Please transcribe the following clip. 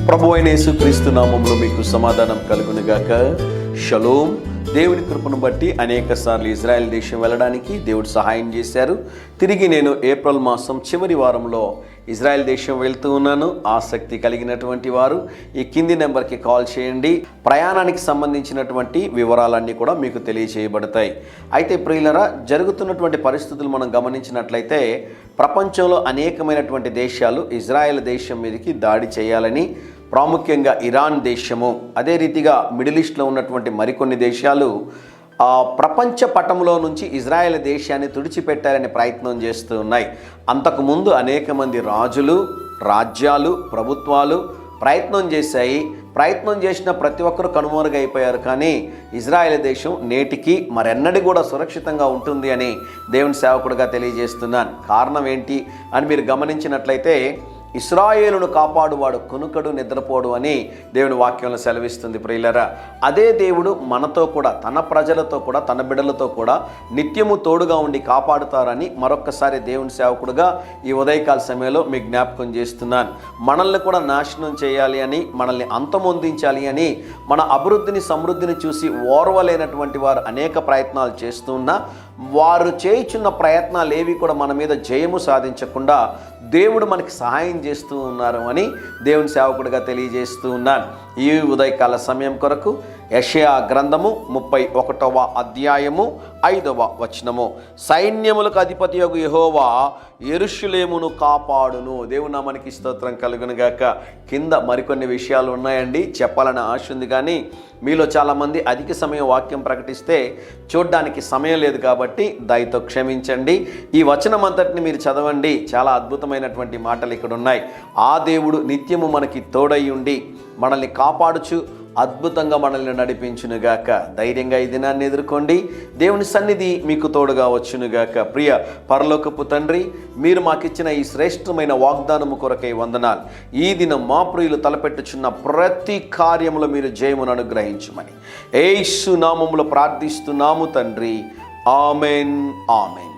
ప్రభు అయిన యేసుక్రీస్తు నామములో మీకు సమాధానం కలుగునుగాక. షలోమ్. దేవుని కృపను బట్టి అనేక సార్లు ఇజ్రాయెల్ దేశం వెళ్ళడానికి దేవుడు సహాయం చేశారు. తిరిగి నేను ఏప్రిల్ మాసం చివరి వారంలో ఇజ్రాయెల్ దేశం వెళ్తూ ఉన్నాను. ఆసక్తి కలిగినటువంటి వారు ఈ కింది నెంబర్కి కాల్ చేయండి. ప్రయాణానికి సంబంధించినటువంటి వివరాలన్నీ కూడా మీకు తెలియచేయబడతాయి. అయితే ప్రియులరా, జరుగుతున్నటువంటి పరిస్థితులు మనం గమనించినట్లయితే ప్రపంచంలో అనేకమైనటువంటి దేశాలు ఇజ్రాయెల్ దేశం మీదకి దాడి చేయాలని, ప్రాముఖ్యంగా ఇరాన్ దేశము, అదే రీతిగా మిడిల్ ఈస్ట్లో ఉన్నటువంటి మరికొన్ని దేశాలు ప్రపంచ పటంలో నుంచి ఇజ్రాయెల్ దేశాన్ని తుడిచిపెట్టాలని ప్రయత్నం చేస్తూ ఉన్నాయి. అంతకుముందు అనేక మంది రాజులు, రాజ్యాలు, ప్రభుత్వాలు ప్రయత్నం చేశాయి. ప్రయత్నం చేసిన ప్రతి ఒక్కరు కనుమరుగైపోయారు. కానీ ఇజ్రాయెల్ దేశం నేటికి మరెన్నడూ కూడా సురక్షితంగా ఉంటుంది అని దేవుని సేవకుడిగా తెలియజేస్తున్నాను. కారణం ఏంటి అని మీరు గమనించినట్లయితే, ఇశ్రాయేలును కాపాడువాడు కునుకడు నిద్రపోడు అని దేవుని వాక్యంలో సెలవిస్తుంది. ప్రియులరా, అదే దేవుడు మనతో కూడా, తన ప్రజలతో కూడా, తన బిడ్డలతో కూడా నిత్యము తోడుగా ఉండి కాపాడుతారని మరొక్కసారి దేవుని సేవకుడుగా ఈ ఉదయకాల సమయంలో మీ జ్ఞాపకం చేస్తున్నాను. మనల్ని కూడా నాశనం చేయాలి అని, మనల్ని అంతమొందించాలి అని, మన అభివృద్ధిని సమృద్ధిని చూసి ఓర్వలేనటువంటి వారు అనేక ప్రయత్నాలు చేస్తున్నా, వారు చేయుచున్న ప్రయత్నాలు ఏవి కూడా మన మీద జయము సాధించకుండా దేవుడు మనకి సహాయం చేస్తూ ఉన్నారు అని దేవుని సేవకుడిగా తెలియజేస్తూ ఉన్నాను. ఈ ఉదయకాల సమయం కొరకు యెషయా గ్రంథము 31వ అధ్యాయము 5వ వచనము. సైన్యములకు అధిపతియగు యెహోవా యెరూషలేమును కాపాడును. దేవుని నామానికి స్తోత్రం కలుగునుగాక. కింద మరికొన్ని విషయాలు ఉన్నాయండి, చెప్పాలని ఆశ ఉంది. కానీ మీలో చాలామంది అధిక సమయం వాక్యం ప్రకటిస్తే చూడడానికి సమయం లేదు కాబట్టి దయతో క్షమించండి. ఈ వచనం అంతటిని మీరు చదవండి. చాలా అద్భుతమైనటువంటి మాటలు ఇక్కడ ఉన్నాయి. ఆ దేవుడు నిత్యము మనకి తోడై ఉండి మనల్ని కాపాడుచు అద్భుతంగా మనల్ని నడిపించునుగాక. ధైర్యంగా ఈ దినాన్ని ఎదుర్కోండి. దేవుని సన్నిధి మీకు తోడుగా వచ్చునుగాక. ప్రియ పరలోకపు తండ్రి, మీరు మాకిచ్చిన ఈ శ్రేష్టమైన వాగ్దానము కొరకై వందనాలు. ఈ దినం మా ప్రియులు తలపెట్టుచున్న ప్రతి కార్యములో మీరు జయమును అనుగ్రహించమని యేసు నామములో ప్రార్థిస్తున్నాము తండ్రి. Amen, amen.